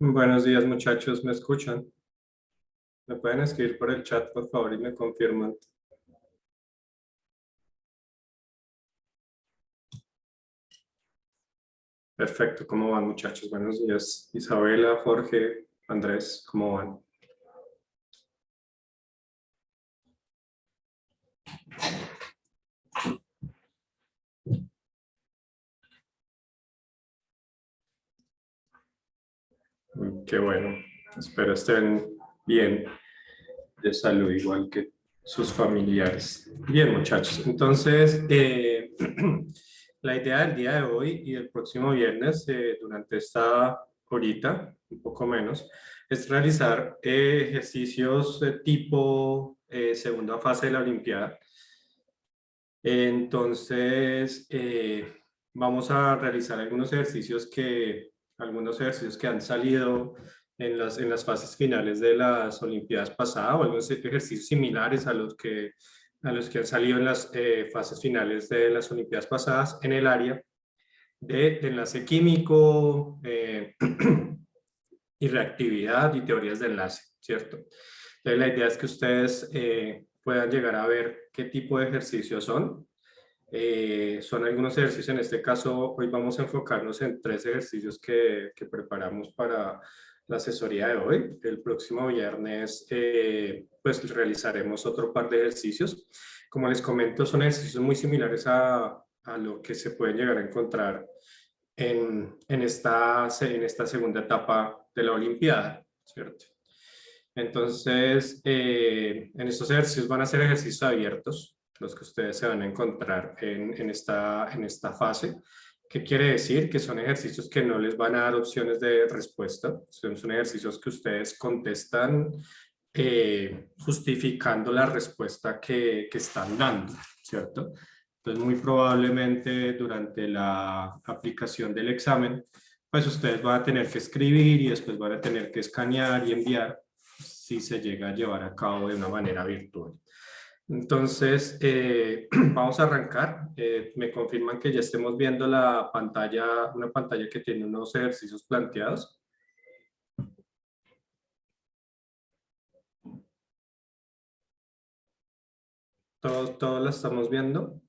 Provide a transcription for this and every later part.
Buenos días, muchachos, ¿me escuchan? ¿Me pueden escribir por el chat, por favor, y me confirman? Perfecto, ¿cómo van, muchachos? Buenos días. Isabela, Jorge, Andrés, ¿cómo van? Qué bueno. Espero estén bien de salud, igual que sus familiares. Bien, muchachos. Entonces, la idea del día de hoy y del próximo viernes, durante esta horita, un poco menos, es realizar ejercicios tipo segunda fase de la Olimpiada. Entonces, vamos a realizar algunos ejercicios que han salido en las fases finales de las Olimpiadas pasadas, o algunos ejercicios similares a los que han salido en las fases finales de las Olimpiadas pasadas en el área de enlace químico y reactividad y teorías de enlace, ¿cierto? Entonces, la idea es que ustedes puedan llegar a ver qué tipo de ejercicios son. Son algunos ejercicios, en este caso hoy vamos a enfocarnos en 3 ejercicios que preparamos para la asesoría de hoy. El próximo viernes pues realizaremos otro par de ejercicios. Como les comento, son ejercicios muy similares a lo que se pueden llegar a encontrar en esta segunda etapa de la Olimpiada, ¿cierto? Entonces, en estos ejercicios van a ser ejercicios abiertos, los que ustedes se van a encontrar en esta fase. ¿Qué quiere decir? Que son ejercicios que no les van a dar opciones de respuesta, son ejercicios que ustedes contestan justificando la respuesta que están dando, ¿cierto? Entonces, muy probablemente durante la aplicación del examen, pues ustedes van a tener que escribir y después van a tener que escanear y enviar si se llega a llevar a cabo de una manera virtual. Entonces, vamos a arrancar. Me confirman que ya estemos viendo la pantalla, una pantalla que tiene unos ejercicios planteados. Todos la estamos viendo.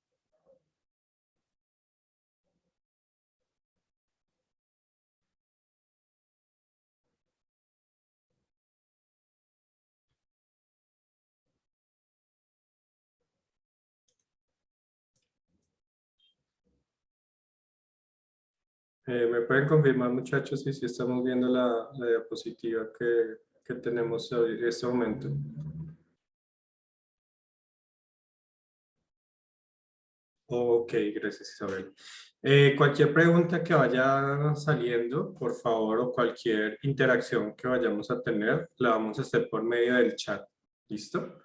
¿Me pueden confirmar, muchachos, si estamos viendo la diapositiva que tenemos hoy en este momento? Ok, gracias Isabel. Cualquier pregunta que vaya saliendo, por favor, o cualquier interacción que vayamos a tener, la vamos a hacer por medio del chat. ¿Listo?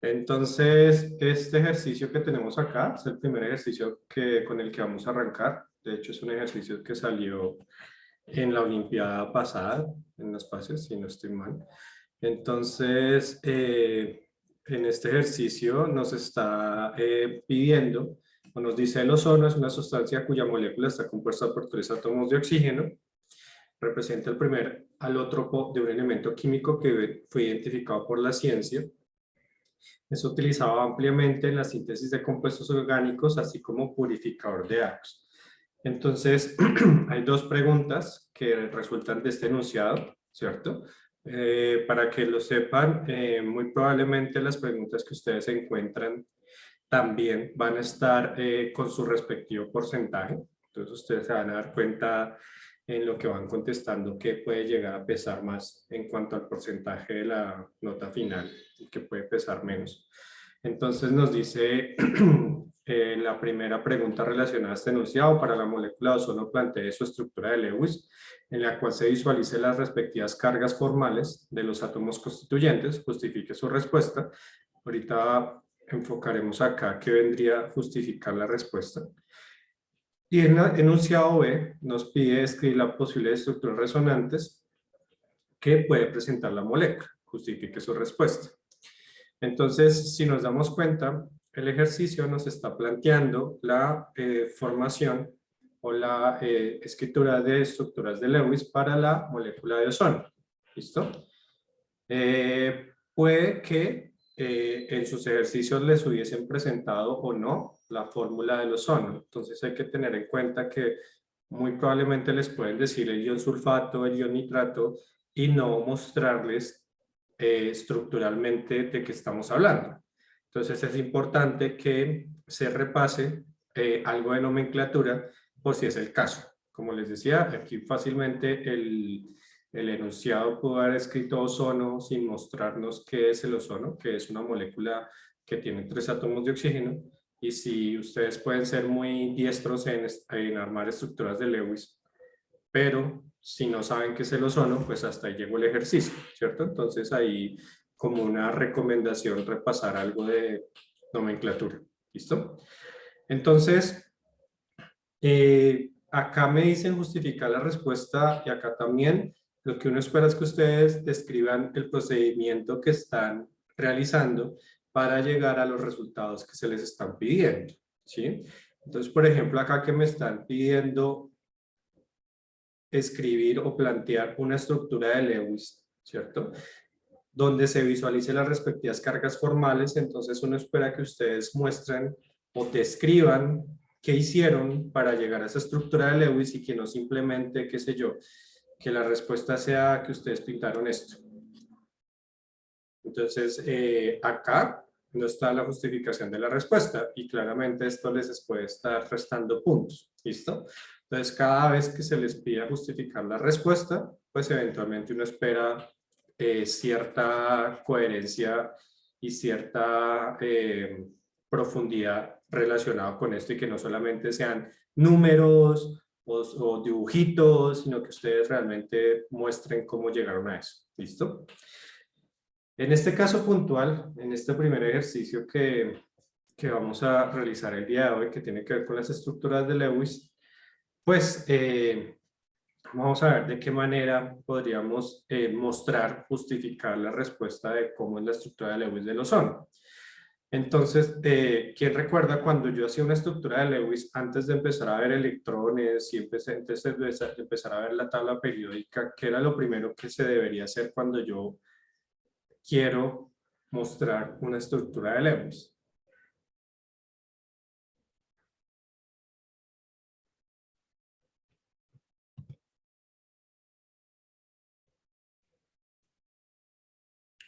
Entonces, este ejercicio que tenemos acá es el primer ejercicio con el que vamos a arrancar. De hecho, es un ejercicio que salió en la Olimpiada pasada, en las pases, si no estoy mal. Entonces, en este ejercicio nos está pidiendo, o nos dice el ozono es una sustancia cuya molécula está compuesta por 3 átomos de oxígeno, representa el primer alótropo de un elemento químico que fue identificado por la ciencia. Es utilizado ampliamente en la síntesis de compuestos orgánicos, así como purificador de aguas. Entonces, hay dos preguntas que resultan de este enunciado, ¿cierto? Para que lo sepan, muy probablemente las preguntas que ustedes encuentran también van a estar con su respectivo porcentaje. Entonces, ustedes se van a dar cuenta en lo que van contestando que puede llegar a pesar más en cuanto al porcentaje de la nota final y que puede pesar menos. Entonces nos dice la primera pregunta relacionada a este enunciado: para la molécula de ozono plantee su estructura de Lewis, en la cual se visualice las respectivas cargas formales de los átomos constituyentes, justifique su respuesta. Ahorita enfocaremos acá que vendría a justificar la respuesta. Y en el enunciado B nos pide escribir las posibles estructuras resonantes que puede presentar la molécula, justifique su respuesta. Entonces, si nos damos cuenta, el ejercicio nos está planteando la formación o la escritura de estructuras de Lewis para la molécula de ozono. ¿Listo? Puede que en sus ejercicios les hubiesen presentado o no la fórmula del ozono. Entonces hay que tener en cuenta que muy probablemente les pueden decir el ion sulfato, el ion nitrato y no mostrarles estructuralmente de qué estamos hablando. Entonces es importante que se repase algo de nomenclatura por si es el caso. Como les decía, aquí fácilmente el enunciado pudo haber escrito ozono sin mostrarnos qué es el ozono, que es una molécula que tiene 3 átomos de oxígeno. Y si ustedes pueden ser muy diestros en armar estructuras de Lewis, pero si no saben qué es el ozono, pues hasta ahí llegó el ejercicio, ¿cierto? Entonces ahí como una recomendación repasar algo de nomenclatura, ¿listo? Entonces, acá me dicen justificar la respuesta y acá también lo que uno espera es que ustedes describan el procedimiento que están realizando para llegar a los resultados que se les están pidiendo, ¿sí? Entonces, por ejemplo, acá que me están pidiendo escribir o plantear una estructura de Lewis, ¿cierto? Donde se visualice las respectivas cargas formales, entonces uno espera que ustedes muestren o describan qué hicieron para llegar a esa estructura de Lewis y que no simplemente, qué sé yo, que la respuesta sea que ustedes pintaron esto. Entonces, acá no está la justificación de la respuesta y claramente esto les puede estar restando puntos, ¿listo? Entonces, cada vez que se les pida justificar la respuesta, pues eventualmente uno espera cierta coherencia y cierta profundidad relacionada con esto y que no solamente sean números o dibujitos, sino que ustedes realmente muestren cómo llegaron a eso, ¿listo? En este caso puntual, en este primer ejercicio que vamos a realizar el día de hoy, que tiene que ver con las estructuras de Lewis, pues vamos a ver de qué manera podríamos mostrar, justificar la respuesta de cómo es la estructura de Lewis del ozono. Entonces, ¿quién recuerda cuando yo hacía una estructura de Lewis antes de empezar a ver electrones y antes de empezar a ver la tabla periódica? ¿Qué era lo primero que se debería hacer cuando yo quiero mostrar una estructura de Lewis?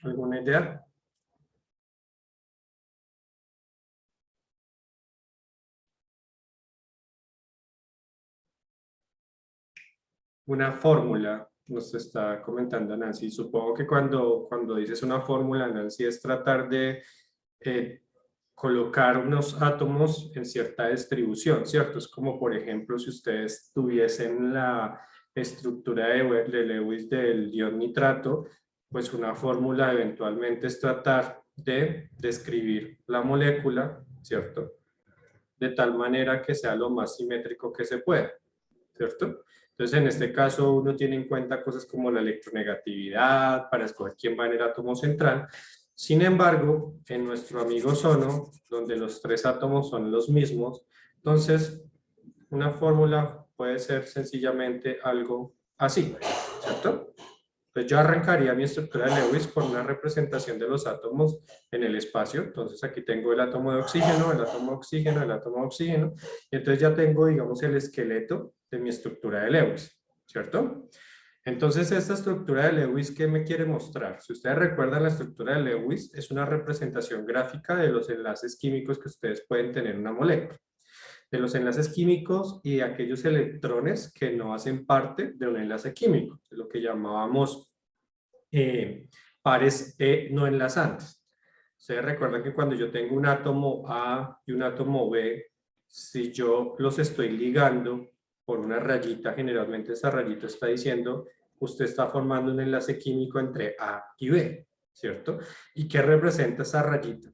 ¿Alguna idea? Una fórmula, nos está comentando Nancy. Supongo que cuando dices una fórmula, Nancy, es tratar de colocar unos átomos en cierta distribución, ¿cierto? Es como, por ejemplo, si ustedes tuviesen la estructura de Lewis del ion nitrato, pues una fórmula eventualmente es tratar de describir la molécula, ¿cierto? De tal manera que sea lo más simétrico que se pueda, ¿cierto? Entonces, en este caso, uno tiene en cuenta cosas como la electronegatividad para escoger quién va en el átomo central. Sin embargo, en nuestro amigo Sono, donde los tres átomos son los mismos, entonces una fórmula puede ser sencillamente algo así, ¿cierto? Entonces yo arrancaría mi estructura de Lewis con una representación de los átomos en el espacio. Entonces aquí tengo el átomo de oxígeno, el átomo de oxígeno, el átomo de oxígeno. Y entonces ya tengo, digamos, el esqueleto de mi estructura de Lewis, ¿cierto? Entonces esta estructura de Lewis, ¿qué me quiere mostrar? Si ustedes recuerdan, la estructura de Lewis es una representación gráfica de los enlaces químicos que ustedes pueden tener en una molécula, de los enlaces químicos y de aquellos electrones que no hacen parte de un enlace químico, lo que llamábamos pares no enlazantes. Ustedes recuerdan que cuando yo tengo un átomo A y un átomo B, si yo los estoy ligando por una rayita, generalmente esa rayita está diciendo, usted está formando un enlace químico entre A y B, ¿cierto? ¿Y qué representa esa rayita?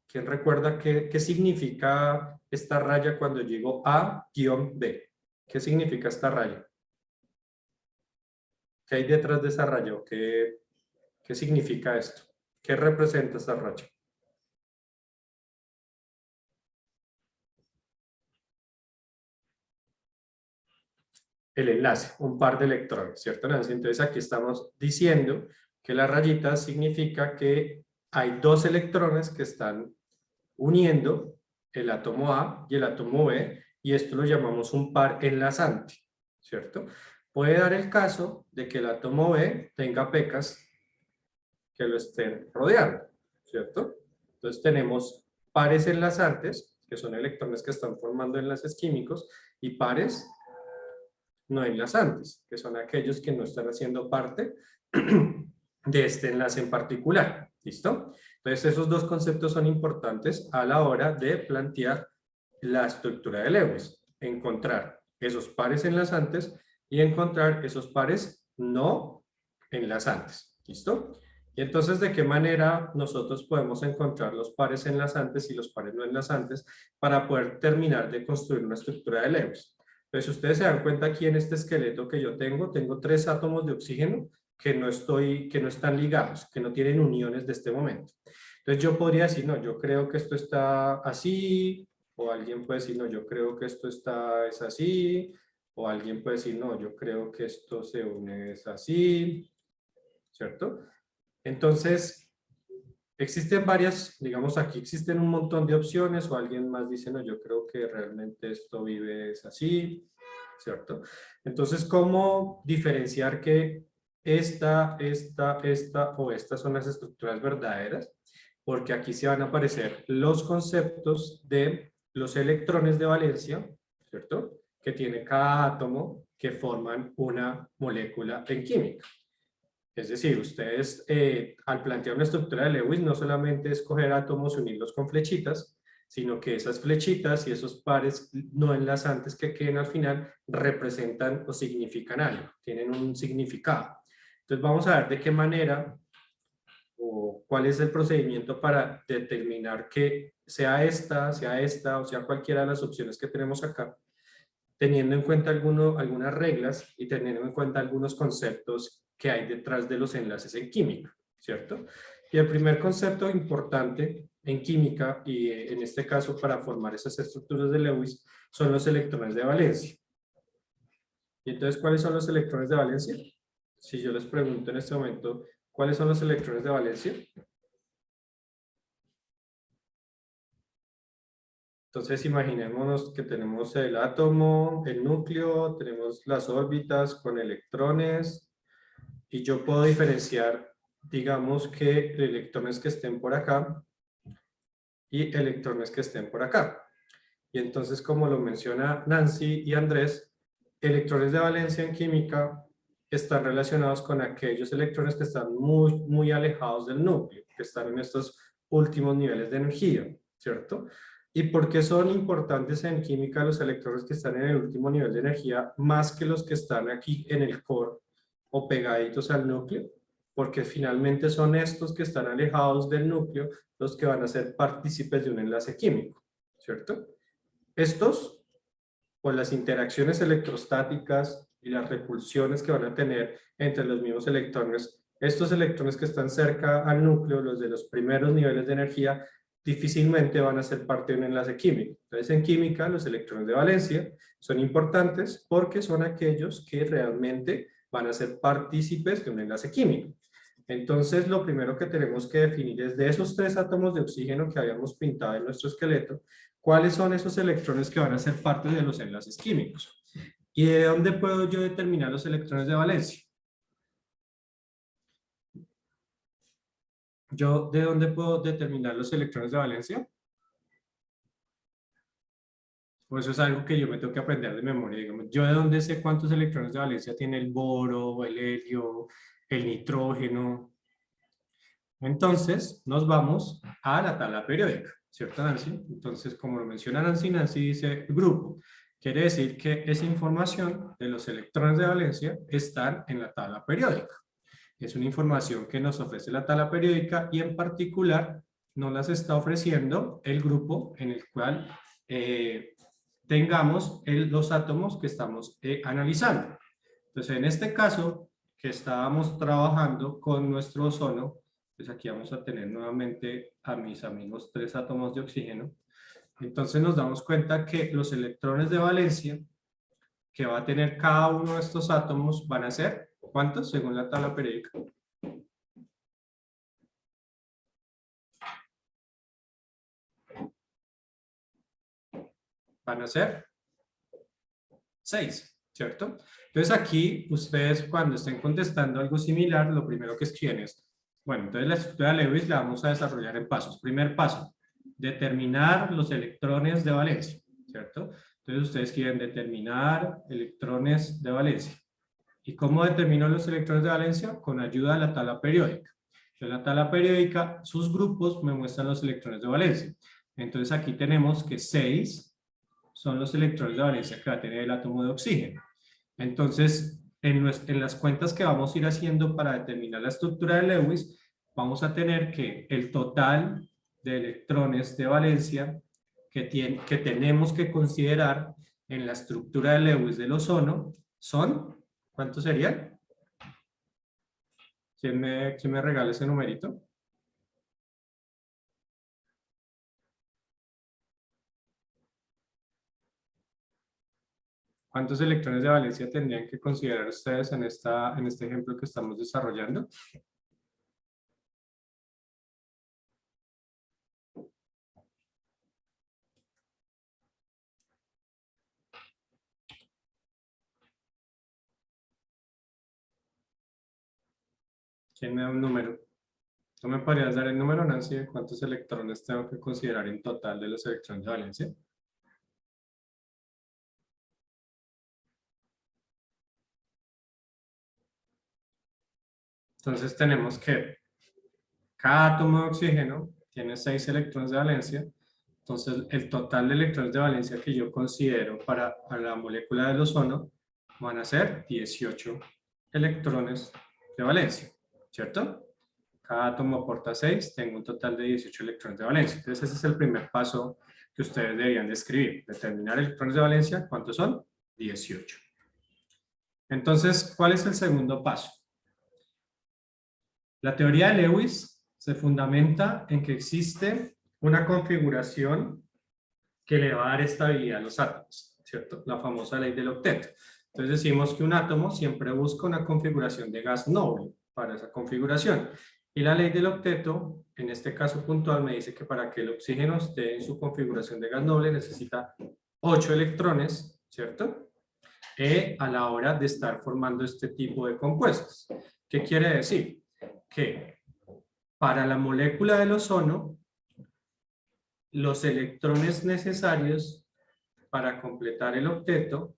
¿Quién recuerda qué significa esta raya cuando llego A-B? ¿Qué significa esta raya? ¿Qué hay detrás de esa raya? ¿Qué significa esto? ¿Qué representa esta raya? El enlace, un par de electrones, ¿cierto, Nancy? Entonces aquí estamos diciendo que la rayita significa que hay dos electrones que están uniendo el átomo A y el átomo B, y esto lo llamamos un par enlazante, ¿cierto? Puede dar el caso de que el átomo B tenga pecas que lo estén rodeando, ¿cierto? Entonces tenemos pares enlazantes, que son electrones que están formando enlaces químicos, y pares no enlazantes, que son aquellos que no están haciendo parte de este enlace en particular. ¿Listo? Entonces esos dos conceptos son importantes a la hora de plantear la estructura de Lewis. Encontrar esos pares enlazantes y encontrar esos pares no enlazantes. ¿Listo? Y entonces, ¿de qué manera nosotros podemos encontrar los pares enlazantes y los pares no enlazantes para poder terminar de construir una estructura de Lewis? Entonces, si ustedes se dan cuenta aquí en este esqueleto que yo tengo tres átomos de oxígeno que no están ligados, que no tienen uniones de este momento. Entonces yo podría decir, no, yo creo que esto está así, o alguien puede decir, no, yo creo que esto es así, o alguien puede decir, no, yo creo que esto se une es así, ¿cierto? Entonces, existen varias, digamos aquí existen un montón de opciones, o alguien más dice, no, yo creo que realmente esto vive es así, ¿cierto? Entonces, ¿cómo diferenciar que esta o estas son las estructuras verdaderas? Porque aquí se van a aparecer los conceptos de los electrones de valencia, ¿cierto? Que tiene cada átomo que forman una molécula en química. Es decir, ustedes al plantear una estructura de Lewis no solamente es coger átomos y unirlos con flechitas, sino que esas flechitas y esos pares no enlazantes que queden al final representan o significan algo, tienen un significado. Entonces vamos a ver de qué manera o cuál es el procedimiento para determinar que sea esta o sea cualquiera de las opciones que tenemos acá, teniendo en cuenta algunas reglas y teniendo en cuenta algunos conceptos que hay detrás de los enlaces en química, ¿cierto? Y el primer concepto importante en química, y en este caso para formar esas estructuras de Lewis, son los electrones de valencia. ¿Y entonces cuáles son los electrones de valencia? Si yo les pregunto en este momento, ¿cuáles son los electrones de valencia? Entonces imaginémonos que tenemos el átomo, el núcleo, tenemos las órbitas con electrones, y yo puedo diferenciar, digamos que electrones que estén por acá y electrones que estén por acá. Y entonces, como lo menciona Nancy y Andrés, electrones de valencia en química están relacionados con aquellos electrones que están muy alejados del núcleo, que están en estos últimos niveles de energía. ¿cierto? ¿Y por qué son importantes en química los electrones que están en el último nivel de energía más que los que están aquí en el core o pegaditos al núcleo? Porque finalmente son estos que están alejados del núcleo los que van a ser partícipes de un enlace químico, ¿cierto? Estos, por las interacciones electrostáticas y las repulsiones que van a tener entre los mismos electrones, estos electrones que están cerca al núcleo, los de los primeros niveles de energía, difícilmente van a ser parte de un enlace químico. Entonces, en química, los electrones de valencia son importantes porque son aquellos que realmente van a ser partícipes de un enlace químico. Entonces, lo primero que tenemos que definir es de esos 3 átomos de oxígeno que habíamos pintado en nuestro esqueleto, ¿cuáles son esos electrones que van a ser parte de los enlaces químicos? ¿Y de dónde puedo yo determinar los electrones de valencia? ¿Yo de dónde puedo determinar los electrones de valencia? Pues eso es algo que yo me tengo que aprender de memoria. Digamos, ¿yo de dónde sé cuántos electrones de valencia tiene el boro, el helio, el nitrógeno? Entonces, nos vamos a la tabla periódica, ¿cierto, Nancy? Entonces, como lo menciona Nancy, Nancy dice grupo. Quiere decir que esa información de los electrones de valencia están en la tabla periódica. Es una información que nos ofrece la tabla periódica y en particular nos las está ofreciendo el grupo en el cual tengamos los átomos que estamos analizando. Entonces, en este caso, que estábamos trabajando con nuestro ozono, pues aquí vamos a tener nuevamente a mis amigos 3 átomos de oxígeno. Entonces nos damos cuenta que los electrones de valencia que va a tener cada uno de estos átomos van a ser, ¿cuántos? Según la tabla periódica. Van a ser 6, ¿cierto? Entonces aquí ustedes cuando estén contestando algo similar, lo primero que escriben es, bueno, entonces la estructura de Lewis la vamos a desarrollar en pasos. Primer paso, determinar los electrones de valencia, ¿cierto? Entonces ustedes quieren determinar electrones de valencia. ¿Y cómo determino los electrones de valencia? Con ayuda de la tabla periódica. En la tabla periódica, sus grupos me muestran los electrones de valencia. Entonces aquí tenemos que 6 son los electrones de valencia que va a tener el átomo de oxígeno. Entonces, en las cuentas que vamos a ir haciendo para determinar la estructura de Lewis, vamos a tener que el total de electrones de valencia que tenemos que considerar en la estructura de Lewis del ozono son, ¿cuántos serían? ¿Quién me regala ese numerito? ¿Cuántos electrones de valencia tendrían que considerar ustedes en este ejemplo que estamos desarrollando? ¿Quién me da un número? ¿Tú me podrías dar el número, Nancy, de cuántos electrones tengo que considerar en total de los electrones de valencia? Entonces tenemos que cada átomo de oxígeno tiene 6 electrones de valencia. Entonces el total de electrones de valencia que yo considero para la molécula del ozono van a ser 18 electrones de valencia, ¿cierto? Cada átomo aporta 6, tengo un total de 18 electrones de valencia. Entonces ese es el primer paso que ustedes deberían de escribir. Determinar electrones de valencia, ¿cuántos son? 18. Entonces, ¿cuál es el segundo paso? La teoría de Lewis se fundamenta en que existe una configuración que le va a dar estabilidad a los átomos, ¿cierto? La famosa ley del octeto. Entonces decimos que un átomo siempre busca una configuración de gas noble para esa configuración. Y la ley del octeto, en este caso puntual, me dice que para que el oxígeno esté en su configuración de gas noble necesita 8 electrones, ¿cierto? A la hora de estar formando este tipo de compuestos. ¿Qué quiere decir? Que para la molécula del ozono, los electrones necesarios para completar el octeto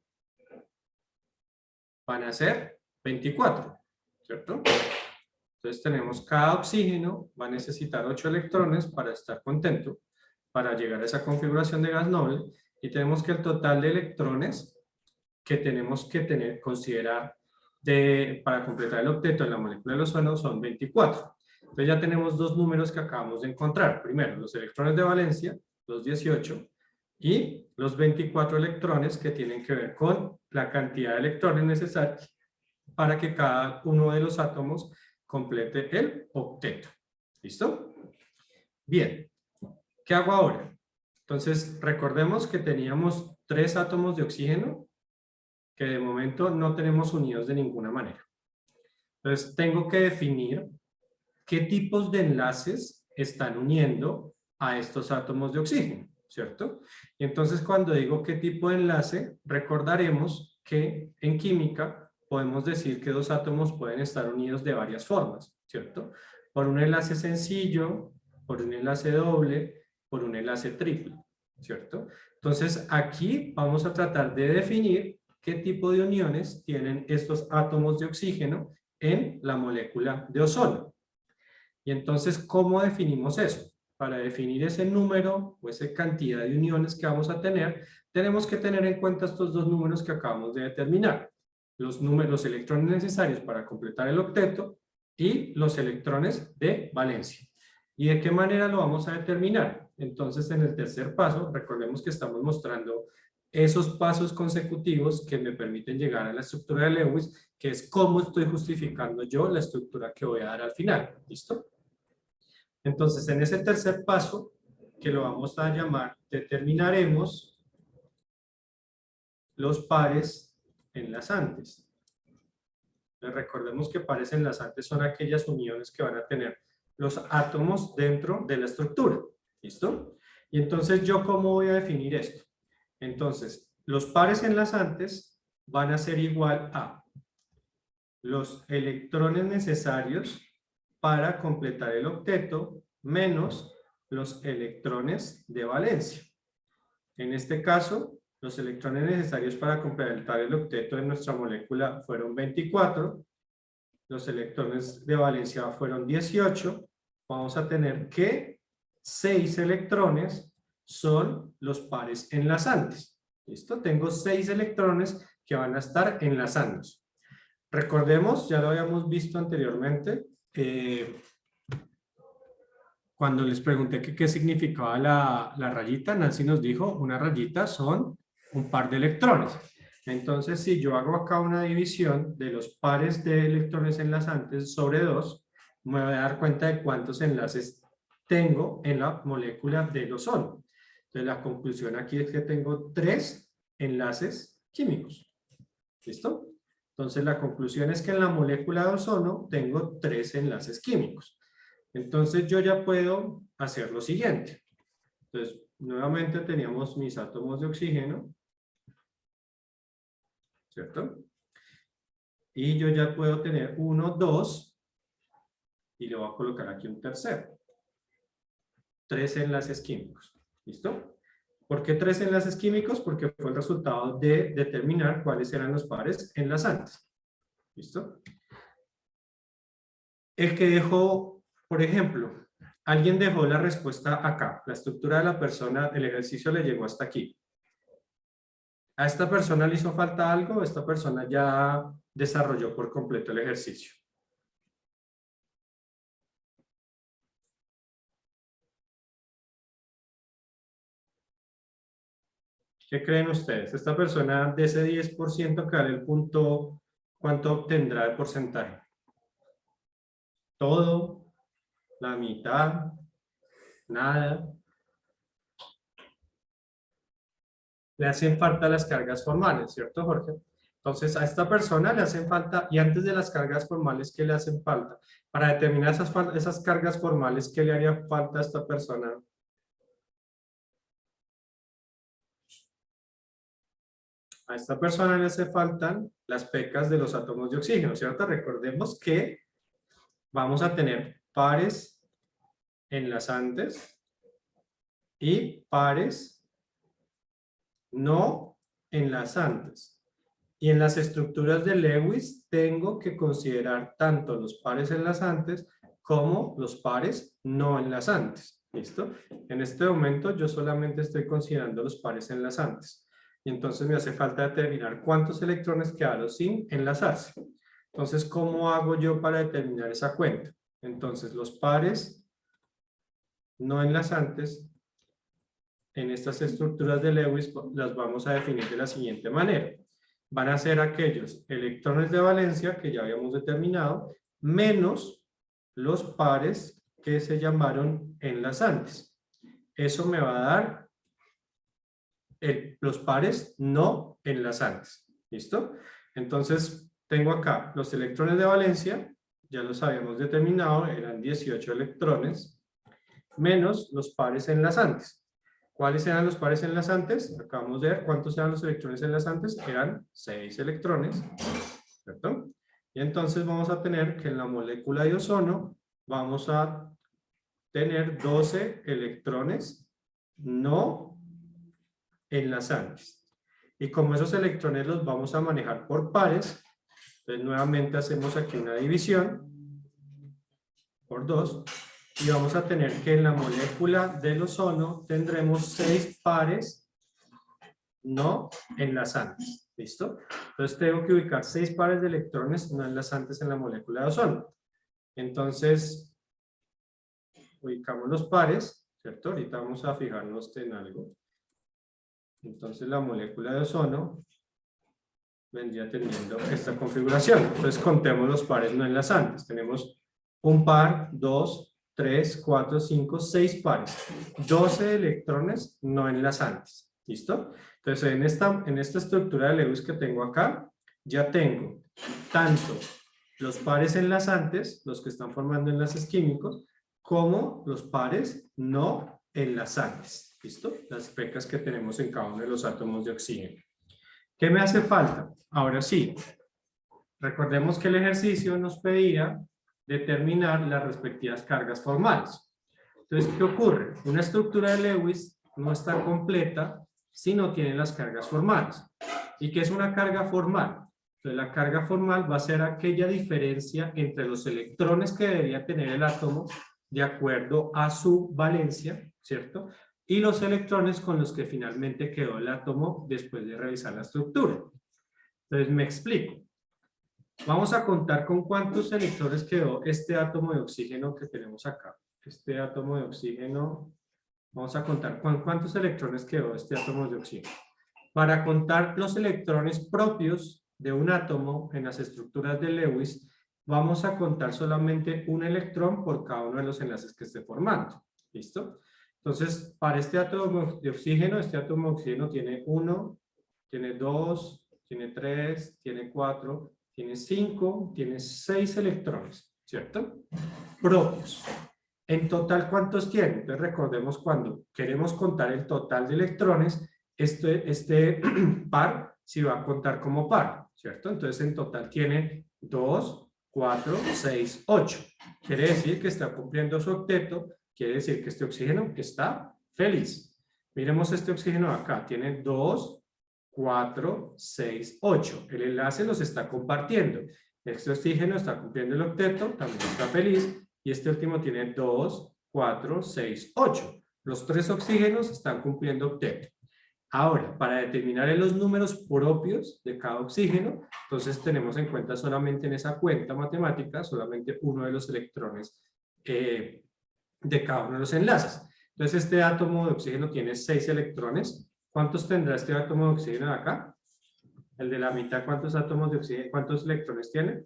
van a ser 24, ¿cierto? Entonces tenemos cada oxígeno va a necesitar 8 electrones para estar contento. para llegar a esa configuración de gas noble y tenemos que el total de electrones que tenemos que considerar para completar el octeto en la molécula del ozono son 24. Entonces ya tenemos dos números que acabamos de encontrar. Primero, los electrones de valencia, los 18, y los 24 electrones que tienen que ver con la cantidad de electrones necesarios para que cada uno de los átomos complete el octeto. ¿Listo? Bien. ¿Qué hago ahora? Entonces, recordemos que teníamos 3 átomos de oxígeno que de momento no tenemos unidos de ninguna manera. Entonces, tengo que definir qué tipos de enlaces están uniendo a estos átomos de oxígeno, ¿cierto? Y entonces, cuando digo qué tipo de enlace, recordaremos que en química podemos decir que dos átomos pueden estar unidos de varias formas, ¿cierto? Por un enlace sencillo, por un enlace doble, por un enlace triple, ¿cierto? Entonces, aquí vamos a tratar de definir qué tipo de uniones tienen estos átomos de oxígeno en la molécula de ozono. Y entonces, ¿cómo definimos eso? Para definir ese número o esa cantidad de uniones que vamos a tener, tenemos que tener en cuenta estos dos números que acabamos de determinar. Los electrones necesarios para completar el octeto y los electrones de valencia. ¿Y de qué manera lo vamos a determinar? Entonces, en el tercer paso, recordemos que estamos mostrando esos pasos consecutivos que me permiten llegar a la estructura de Lewis, que es cómo estoy justificando yo la estructura que voy a dar al final. ¿Listo? Entonces, en ese tercer paso, que lo vamos a llamar, determinaremos los pares enlazantes. Recordemos que pares enlazantes son aquellas uniones que van a tener los átomos dentro de la estructura. ¿Listo? Y entonces, ¿yo cómo voy a definir esto? Entonces, los pares enlazantes van a ser igual a los electrones necesarios para completar el octeto menos los electrones de valencia. En este caso, los electrones necesarios para completar el octeto de nuestra molécula fueron 24, los electrones de valencia fueron 18, vamos a tener que 6 electrones son los pares enlazantes. ¿Listo? Tengo 6 electrones que van a estar enlazándose. Recordemos, ya lo habíamos visto anteriormente, cuando les pregunté qué significaba la rayita, Nancy nos dijo, una rayita son un par de electrones. Entonces, si yo hago acá una división de los pares de electrones enlazantes sobre 2, me voy a dar cuenta de cuántos enlaces tengo en la molécula del ozono. Entonces, la conclusión aquí es que tengo 3 enlaces químicos. ¿Listo? Entonces, la conclusión es que en la molécula de ozono tengo 3 enlaces químicos. Entonces, yo ya puedo hacer lo siguiente. Entonces, nuevamente teníamos mis átomos de oxígeno, ¿cierto? Y yo ya puedo tener 1, 2, y le voy a colocar aquí un tercero. 3 enlaces químicos. ¿Listo? ¿Por qué 3 enlaces químicos? Porque fue el resultado de determinar cuáles eran los pares enlazantes. ¿Listo? El que dejó, por ejemplo, alguien dejó la respuesta acá. La estructura de la persona, el ejercicio le llegó hasta aquí. ¿A esta persona le hizo falta algo? ¿Esta persona ya desarrolló por completo el ejercicio? ¿Qué creen ustedes? Esta persona de ese 10% que vale el punto, ¿cuánto obtendrá de porcentaje? ¿Todo? ¿La mitad? ¿Nada? Le hacen falta las cargas formales, ¿cierto, Jorge? Entonces, a esta persona le hacen falta, y antes de las cargas formales, ¿qué le hacen falta? Para determinar esas cargas formales, ¿qué le haría falta a esta persona? A esta persona le hace faltan las pecas de los átomos de oxígeno, ¿cierto? Recordemos que vamos a tener pares enlazantes y pares no enlazantes. Y en las estructuras de Lewis tengo que considerar tanto los pares enlazantes como los pares no enlazantes. ¿Listo? En este momento yo solamente estoy considerando los pares enlazantes. Y entonces me hace falta determinar cuántos electrones quedaron sin enlazarse. Entonces, ¿cómo hago yo para determinar esa cuenta? Entonces, los pares no enlazantes en estas estructuras de Lewis las vamos a definir de la siguiente manera. Van a ser aquellos electrones de valencia que ya habíamos determinado, menos los pares que se llamaron enlazantes. Eso me va a dar los pares no enlazantes. ¿Listo? Entonces, tengo acá los electrones de valencia, ya los habíamos determinado, eran 18 electrones, menos los pares enlazantes. ¿Cuáles eran los pares enlazantes? Acabamos de ver cuántos eran los electrones enlazantes. Eran 6 electrones, ¿cierto? Y entonces vamos a tener que en la molécula de ozono vamos a tener 12 electrones no enlazantes. Y como esos electrones los vamos a manejar por pares, entonces nuevamente hacemos aquí una división por 2. Y vamos a tener que en la molécula del ozono tendremos 6 pares no enlazantes. ¿Listo? Entonces tengo que ubicar 6 pares de electrones no enlazantes en la molécula de ozono. Entonces, ubicamos los pares, ¿cierto? Ahorita vamos a fijarnos en algo. Entonces la molécula de ozono vendría teniendo esta configuración. Entonces contemos los pares no enlazantes. Tenemos un par, 2, 3, 4, 5, 6 pares, 12 electrones no enlazantes. ¿Listo? Entonces, en esta estructura de Lewis que tengo acá, ya tengo tanto los pares enlazantes, los que están formando enlaces químicos, como los pares no enlazantes. ¿Listo? Las pecas que tenemos en cada uno de los átomos de oxígeno. ¿Qué me hace falta? Ahora sí, recordemos que el ejercicio nos pedía determinar las respectivas cargas formales. Entonces, ¿qué ocurre? Una estructura de Lewis no está completa si no tiene las cargas formales. ¿Y qué es una carga formal? Entonces, la carga formal va a ser aquella diferencia entre los electrones que debería tener el átomo de acuerdo a su valencia, ¿cierto? Y los electrones con los que finalmente quedó el átomo después de revisar la estructura. Entonces, me explico. Vamos a contar con cuántos electrones quedó este átomo de oxígeno que tenemos acá. Este átomo de oxígeno, vamos a contar con cuántos electrones quedó este átomo de oxígeno. Para contar los electrones propios de un átomo en las estructuras de Lewis, vamos a contar solamente un electrón por cada uno de los enlaces que esté formando. ¿Listo? Entonces, para este átomo de oxígeno, este átomo de oxígeno tiene 1, tiene 2, tiene 3, tiene 4, tiene 5, tiene 6 electrones, ¿cierto? Propios. En total, ¿cuántos tiene? Entonces, recordemos cuando queremos contar el total de electrones, este par se va a contar como par, ¿cierto? Entonces, en total tiene 2, 4, 6, 8. Quiere decir que está cumpliendo su octeto, quiere decir que este oxígeno está feliz. Miremos este oxígeno acá, tiene 2, 4, 6, 8. El enlace los está compartiendo. Este oxígeno está cumpliendo el octeto, también está feliz. Y este último tiene 2, 4, 6, 8. Los 3 oxígenos están cumpliendo octeto. Ahora, para determinar los números propios de cada oxígeno, entonces tenemos en cuenta solamente en esa cuenta matemática, solamente uno de los electrones de cada uno de los enlaces. Entonces, este átomo de oxígeno tiene 6 electrones. ¿Cuántos tendrá este átomo de oxígeno de acá? El de la mitad, ¿cuántos átomos de oxígeno, cuántos electrones tiene?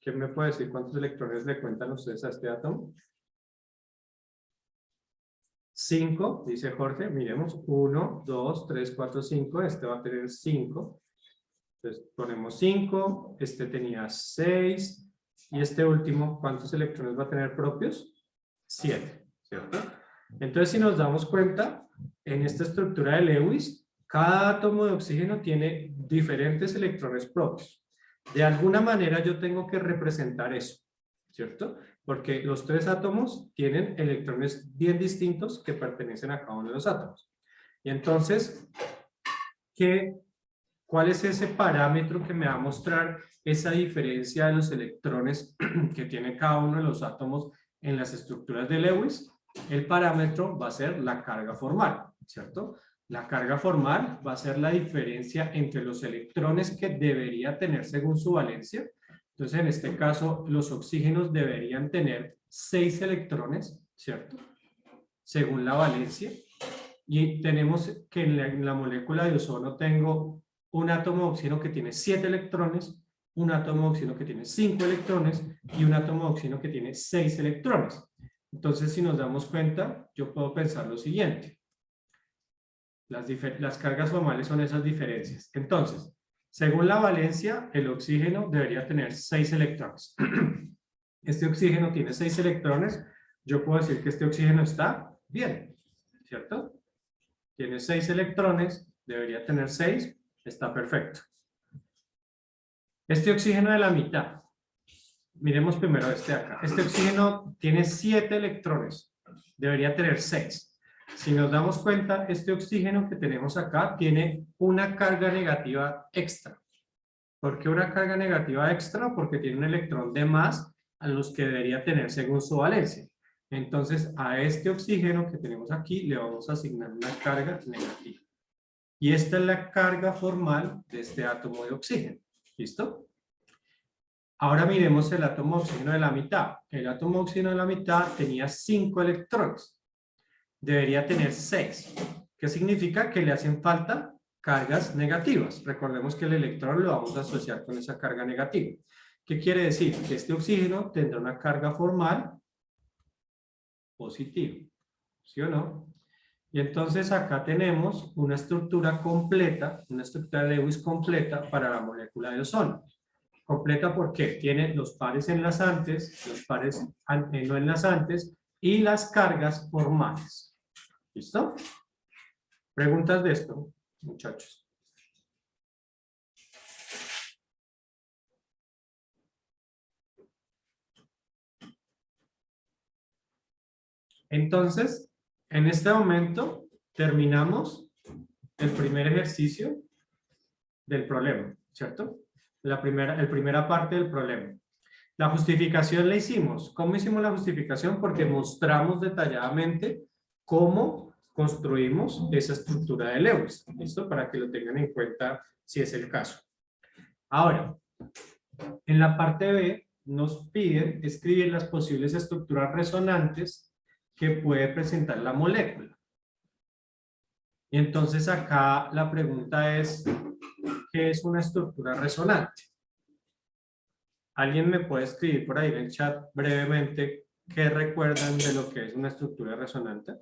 ¿Quién me puede decir cuántos electrones le cuentan ustedes a este átomo? 5, dice Jorge. Miremos, 1, 2, 3, 4, 5. Este va a tener 5. Entonces ponemos 5. Este tenía 6. Y este último, ¿cuántos electrones va a tener propios? 7, ¿cierto? Entonces, si nos damos cuenta, en esta estructura de Lewis, cada átomo de oxígeno tiene diferentes electrones propios. De alguna manera yo tengo que representar eso, ¿cierto? Porque los 3 átomos tienen electrones bien distintos que pertenecen a cada uno de los átomos. Y entonces, ¿cuál es ese parámetro que me va a mostrar esa diferencia de los electrones que tiene cada uno de los átomos en las estructuras de Lewis? El parámetro va a ser la carga formal, ¿cierto? La carga formal va a ser la diferencia entre los electrones que debería tener según su valencia. Entonces, en este caso, los oxígenos deberían tener 6 electrones, ¿cierto? Según la valencia. Y tenemos que en la molécula de ozono tengo un átomo de oxígeno que tiene 7 electrones, un átomo de oxígeno que tiene 5 electrones y un átomo de oxígeno que tiene 6 electrones. Entonces, si nos damos cuenta, yo puedo pensar lo siguiente. Las cargas formales son esas diferencias. Entonces, según la valencia, el oxígeno debería tener 6 electrones. Este oxígeno tiene 6 electrones. Yo puedo decir que este oxígeno está bien, ¿cierto? Tiene 6 electrones, debería tener 6, está perfecto. Este oxígeno de la mitad, miremos primero este de acá. Este oxígeno tiene 7 electrones, debería tener 6. Si nos damos cuenta, este oxígeno que tenemos acá tiene una carga negativa extra. ¿Por qué una carga negativa extra? Porque tiene un electrón de más a los que debería tener según su valencia. Entonces, a este oxígeno que tenemos aquí le vamos a asignar una carga negativa. Y esta es la carga formal de este átomo de oxígeno. ¿Listo? Ahora miremos el átomo de oxígeno de la mitad. El átomo de oxígeno de la mitad tenía 5 electrones. Debería tener 6. ¿Qué significa? Que le hacen falta cargas negativas. Recordemos que el electrón lo vamos a asociar con esa carga negativa. ¿Qué quiere decir? Que este oxígeno tendrá una carga formal positiva. ¿Sí o no? Y entonces acá tenemos una estructura completa, una estructura de Lewis completa para la molécula de ozono. Completa porque tiene los pares enlazantes, los pares no enlazantes y las cargas formales. ¿Listo? ¿Preguntas de esto, muchachos? Entonces, en este momento terminamos el primer ejercicio del problema, ¿cierto? La primera parte del problema. La justificación la hicimos. ¿Cómo hicimos la justificación? Porque mostramos detalladamente cómo construimos esa estructura de Lewis. ¿Listo? Para que lo tengan en cuenta si es el caso. Ahora, en la parte B nos piden escribir las posibles estructuras resonantes que puede presentar la molécula. Y entonces acá la pregunta es, ¿qué es una estructura resonante? ¿Alguien me puede escribir por ahí en el chat brevemente qué recuerdan de lo que es una estructura resonante?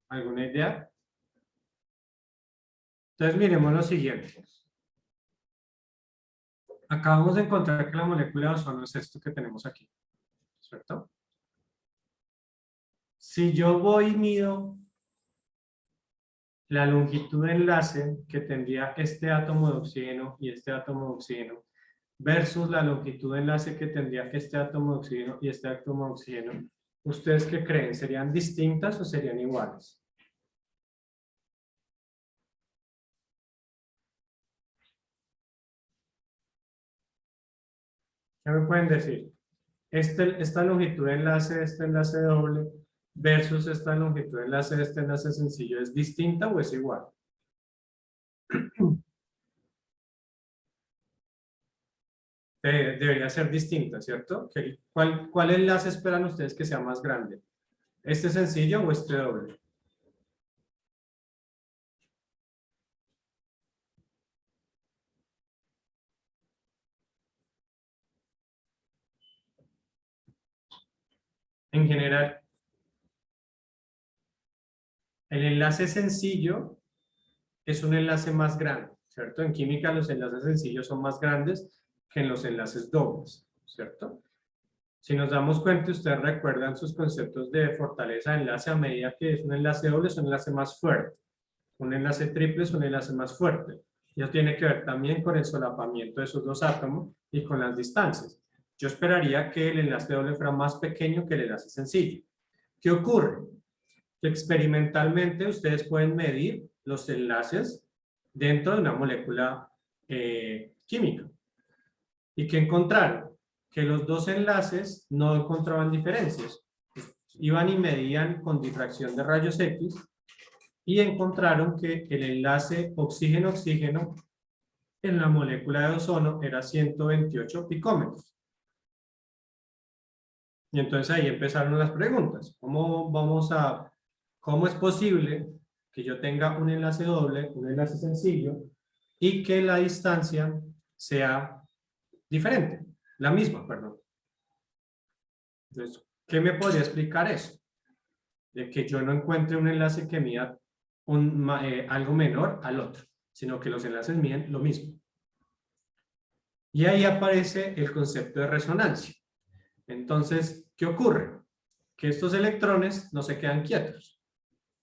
¿Alguna idea? Entonces miremos lo siguiente. Acabamos de encontrar que la molécula de ozono es esto que tenemos aquí, ¿cierto? Si yo voy y mido la longitud de enlace que tendría este átomo de oxígeno y este átomo de oxígeno versus la longitud de enlace que tendría este átomo de oxígeno y este átomo de oxígeno, ¿ustedes qué creen? ¿Serían distintas o serían iguales? ¿Qué me pueden decir? Esta longitud de enlace de este enlace doble versus esta longitud de enlace de este enlace sencillo, ¿es distinta o es igual? Debería ser distinta, ¿cierto? ¿Cuál enlace esperan ustedes que sea más grande? ¿Este sencillo o este doble? En general, el enlace sencillo es un enlace más grande, ¿cierto? En química los enlaces sencillos son más grandes que en los enlaces dobles, ¿cierto? Si nos damos cuenta, ustedes recuerdan sus conceptos de fortaleza de enlace a medida que es un enlace doble, es un enlace más fuerte. Un enlace triple es un enlace más fuerte. Y eso tiene que ver también con el solapamiento de esos dos átomos y con las distancias. Yo esperaría que el enlace doble fuera más pequeño que el enlace sencillo. ¿Qué ocurre? Que experimentalmente ustedes pueden medir los enlaces dentro de una molécula química. ¿Y qué encontraron? Que los dos enlaces no encontraban diferencias. Iban y medían con difracción de rayos X y encontraron que el enlace oxígeno-oxígeno en la molécula de ozono era 128 picómetros. Y entonces ahí empezaron las preguntas. ¿Cómo es posible que yo tenga un enlace doble, un enlace sencillo, y que la distancia sea diferente? La misma, perdón. Entonces, ¿qué me podría explicar eso? De que yo no encuentre un enlace que mida algo menor al otro, sino que los enlaces miden lo mismo. Y ahí aparece el concepto de resonancia. Entonces, ¿qué ocurre? Que estos electrones no se quedan quietos.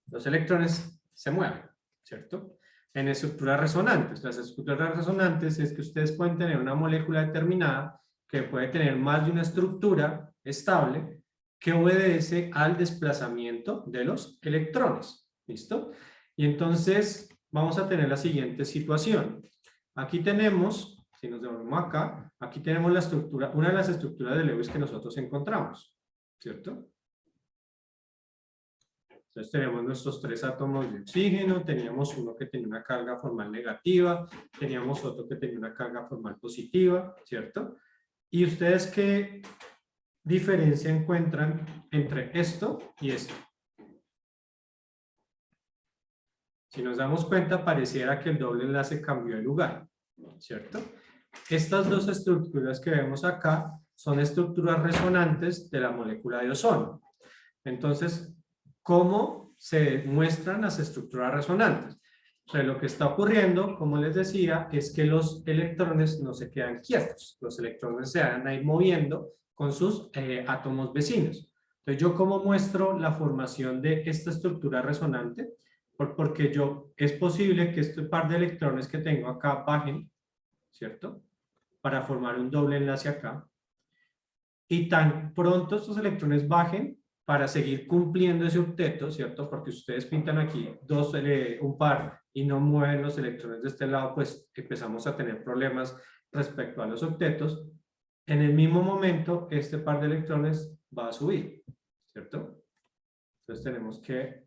Los electrones se mueven, ¿cierto? En estructuras resonantes. Las estructuras resonantes es que ustedes pueden tener una molécula determinada que puede tener más de una estructura estable que obedece al desplazamiento de los electrones. ¿Listo? Y entonces vamos a tener la siguiente situación. Aquí tenemos, si nos devolvemos acá, aquí tenemos la estructura, una de las estructuras de Lewis que nosotros encontramos, ¿cierto? Entonces tenemos nuestros tres átomos de oxígeno, teníamos uno que tenía una carga formal negativa, teníamos otro que tenía una carga formal positiva, ¿cierto? ¿Y ustedes qué diferencia encuentran entre esto y esto? Si nos damos cuenta, pareciera que el doble enlace cambió de lugar, ¿cierto? Estas dos estructuras que vemos acá son estructuras resonantes de la molécula de ozono. Entonces, ¿cómo se muestran las estructuras resonantes? O sea, lo que está ocurriendo, como les decía, es que los electrones no se quedan quietos. Los electrones se van a ir moviendo con sus átomos vecinos. Entonces, ¿yo cómo muestro la formación de esta estructura resonante? Porque es posible que este par de electrones que tengo acá bajen, ¿cierto? Para formar un doble enlace acá. Y tan pronto estos electrones bajen, para seguir cumpliendo ese octeto, ¿cierto? Porque si ustedes pintan aquí un par y no mueven los electrones de este lado, pues empezamos a tener problemas respecto a los octetos. En el mismo momento, este par de electrones va a subir, ¿cierto? Entonces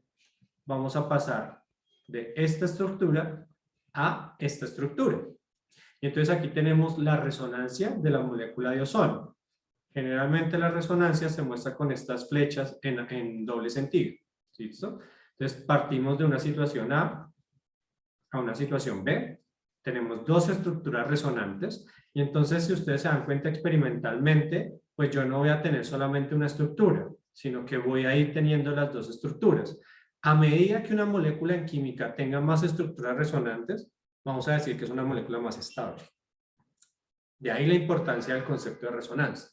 vamos a pasar de esta estructura a esta estructura. Y entonces aquí tenemos la resonancia de la molécula de ozono. Generalmente la resonancia se muestra con estas flechas en doble sentido. ¿Listo? Entonces partimos de una situación A a una situación B. Tenemos dos estructuras resonantes y entonces si ustedes se dan cuenta experimentalmente, pues yo no voy a tener solamente una estructura, sino que voy a ir teniendo las dos estructuras. A medida que una molécula en química tenga más estructuras resonantes, vamos a decir que es una molécula más estable. De ahí la importancia del concepto de resonancia.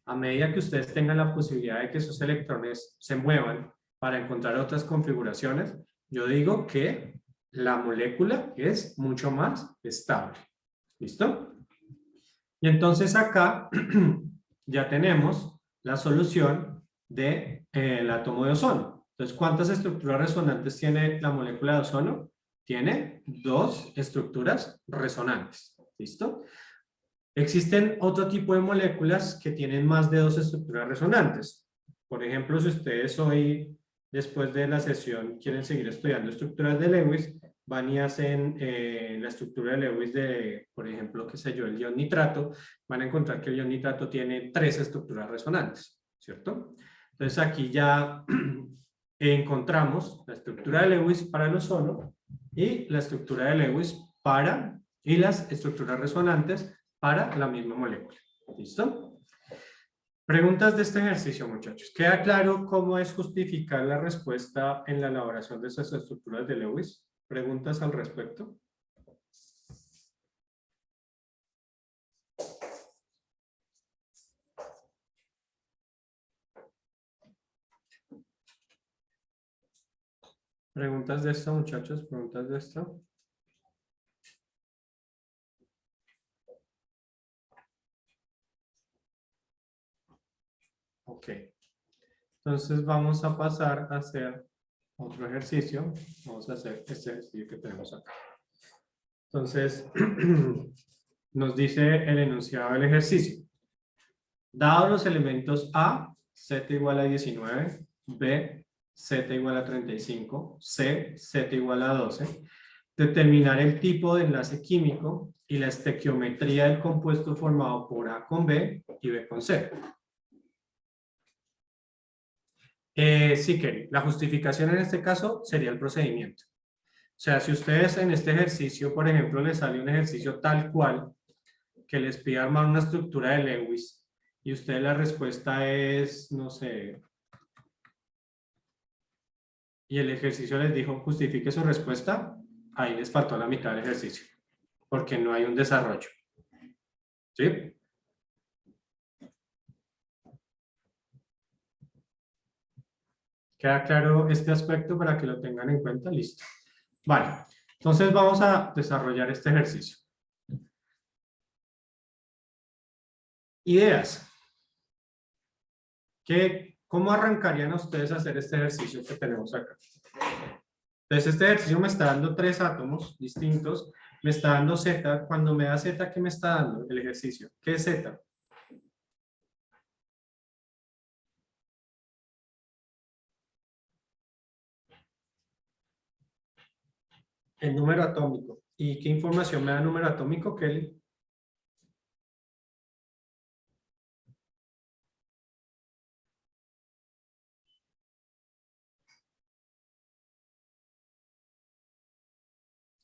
A medida que ustedes tengan la posibilidad de que esos electrones se muevan para encontrar otras configuraciones, yo digo que la molécula es mucho más estable. ¿Listo? Y entonces acá ya tenemos la solución del átomo de ozono. Entonces, ¿cuántas estructuras resonantes tiene la molécula de ozono? Tiene dos estructuras resonantes. ¿Listo? Existen otro tipo de moléculas que tienen más de dos estructuras resonantes. Por ejemplo, si ustedes hoy, después de la sesión, quieren seguir estudiando estructuras de Lewis, van y hacen la estructura de Lewis de, por ejemplo, qué sé yo, el ion nitrato, van a encontrar que el ion nitrato tiene tres estructuras resonantes, ¿cierto? Entonces aquí ya encontramos la estructura de Lewis para el ozono y la estructura de Lewis y las estructuras resonantes para la misma molécula. ¿Listo? Preguntas de este ejercicio, muchachos. ¿Queda claro cómo es justificar la respuesta en la elaboración de esas estructuras de Lewis? ¿Preguntas al respecto? ¿Preguntas de esto, muchachos? ¿Preguntas de esto? Ok. Entonces vamos a pasar a hacer otro ejercicio. Vamos a hacer este ejercicio que tenemos acá. Entonces, nos dice el enunciado del ejercicio. Dados los elementos A, Z igual a 19, B, Z igual a 35, C, Z igual a 12, determinar el tipo de enlace químico y la estequiometría del compuesto formado por A con B y B con C. Sí, Kelly, la justificación en este caso sería el procedimiento. O sea, si ustedes en este ejercicio, por ejemplo, les sale un ejercicio tal cual que les pide armar una estructura de Lewis y ustedes la respuesta es, no sé, y el ejercicio les dijo justifique su respuesta, ahí les faltó la mitad del ejercicio, porque no hay un desarrollo. ¿Sí? ¿Queda claro este aspecto para que lo tengan en cuenta? Listo. Vale, entonces vamos a desarrollar este ejercicio. Ideas. ¿Cómo arrancarían ustedes a hacer este ejercicio que tenemos acá? Entonces este ejercicio me está dando 3 átomos distintos, me está dando Z. Cuando me da Z, ¿qué me está dando el ejercicio? ¿Qué es Z? El número atómico. ¿Y qué información me da el número atómico, Kelly?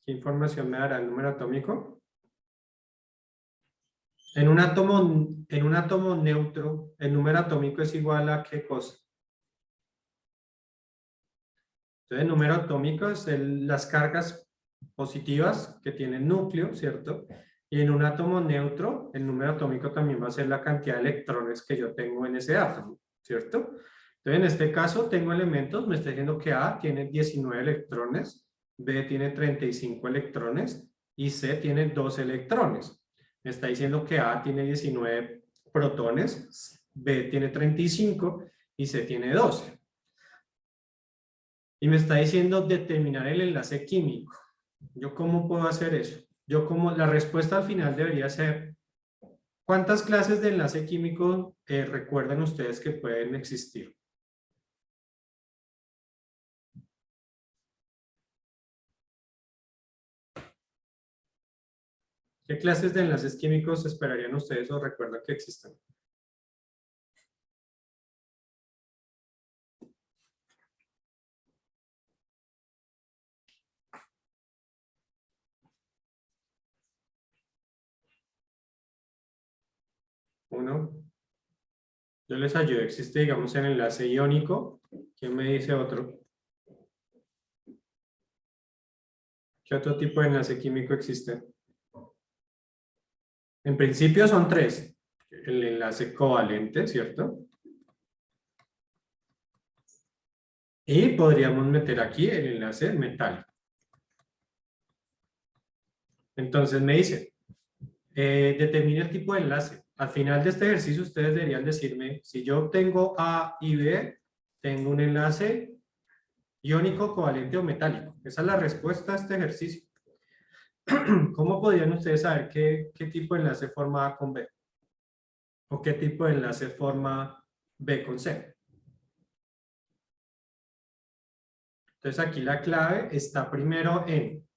¿Qué información me dará el número atómico? En un átomo neutro, el número atómico es igual a ¿qué cosa? Entonces, el número atómico es las cargas positivas que tiene el núcleo, ¿cierto? Y en un átomo neutro, el número atómico también va a ser la cantidad de electrones que yo tengo en ese átomo, ¿cierto? Entonces, en este caso, tengo elementos, me está diciendo que A tiene 19 electrones, B tiene 35 electrones y C tiene 2 electrones. Me está diciendo que A tiene 19 protones, B tiene 35 y C tiene 12. Y me está diciendo determinar el enlace químico. ¿Yo cómo puedo hacer eso? La respuesta al final debería ser, ¿cuántas clases de enlace químico recuerdan ustedes que pueden existir? ¿Qué clases de enlaces químicos esperarían ustedes o recuerdan que existen? Uno. Yo les ayudo. Existe, digamos, el enlace iónico. ¿Quién me dice otro? ¿Qué otro tipo de enlace químico existe? En principio son 3. El enlace covalente, ¿cierto? Y podríamos meter aquí el enlace metálico. Entonces me dice, determine el tipo de enlace. Al final de este ejercicio ustedes deberían decirme, si yo tengo A y B, tengo un enlace iónico, covalente o metálico. Esa es la respuesta a este ejercicio. ¿Cómo podrían ustedes saber qué tipo de enlace forma A con B? ¿O qué tipo de enlace forma B con C? Entonces aquí la clave está primero en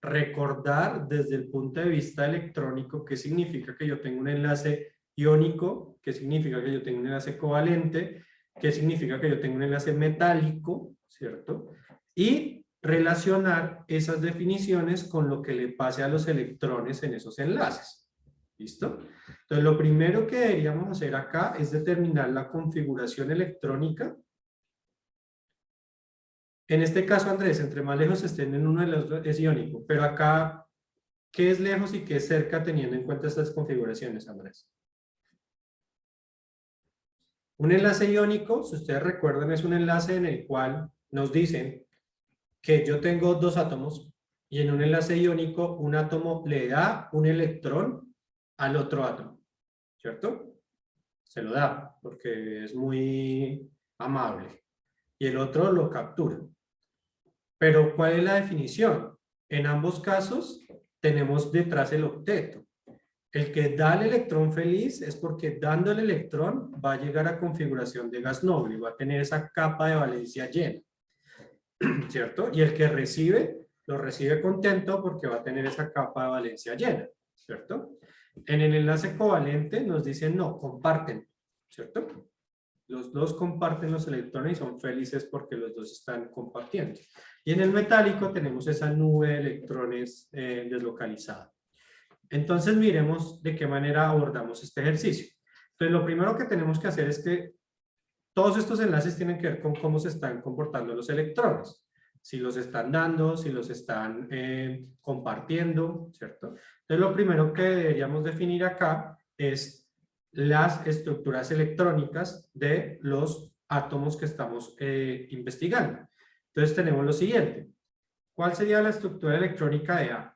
recordar desde el punto de vista electrónico qué significa que yo tengo un enlace iónico, qué significa que yo tengo un enlace covalente, qué significa que yo tengo un enlace metálico, ¿cierto? Y relacionar esas definiciones con lo que le pase a los electrones en esos enlaces. ¿Listo? Entonces, lo primero que deberíamos hacer acá es determinar la configuración electrónica. En este caso, Andrés, entre más lejos estén en uno de los dos, es iónico. Pero acá, ¿qué es lejos y qué es cerca teniendo en cuenta estas configuraciones, Andrés? Un enlace iónico, si ustedes recuerdan, es un enlace en el cual nos dicen que yo tengo 2 átomos y en un enlace iónico un átomo le da un electrón al otro átomo, ¿cierto? se lo da porque es muy amable y el otro lo captura. Pero ¿cuál es la definición? En ambos casos tenemos detrás el octeto. El que da el electrón feliz es porque dando el electrón va a llegar a configuración de gas noble y va a tener esa capa de valencia llena, ¿cierto? Y el que recibe, lo recibe contento porque va a tener esa capa de valencia llena, ¿cierto? En el enlace covalente nos dicen no, comparten, ¿cierto? Los dos comparten los electrones y son felices porque los dos están compartiendo. Y en el metálico tenemos esa nube de electrones deslocalizada. Entonces miremos de qué manera abordamos este ejercicio. Entonces lo primero que tenemos que hacer es que todos estos enlaces tienen que ver con cómo se están comportando los electrones. Si los están dando, si los están compartiendo, ¿cierto? Entonces lo primero que deberíamos definir acá es las estructuras electrónicas de los átomos que estamos investigando. Entonces tenemos lo siguiente. ¿Cuál sería la estructura electrónica de A?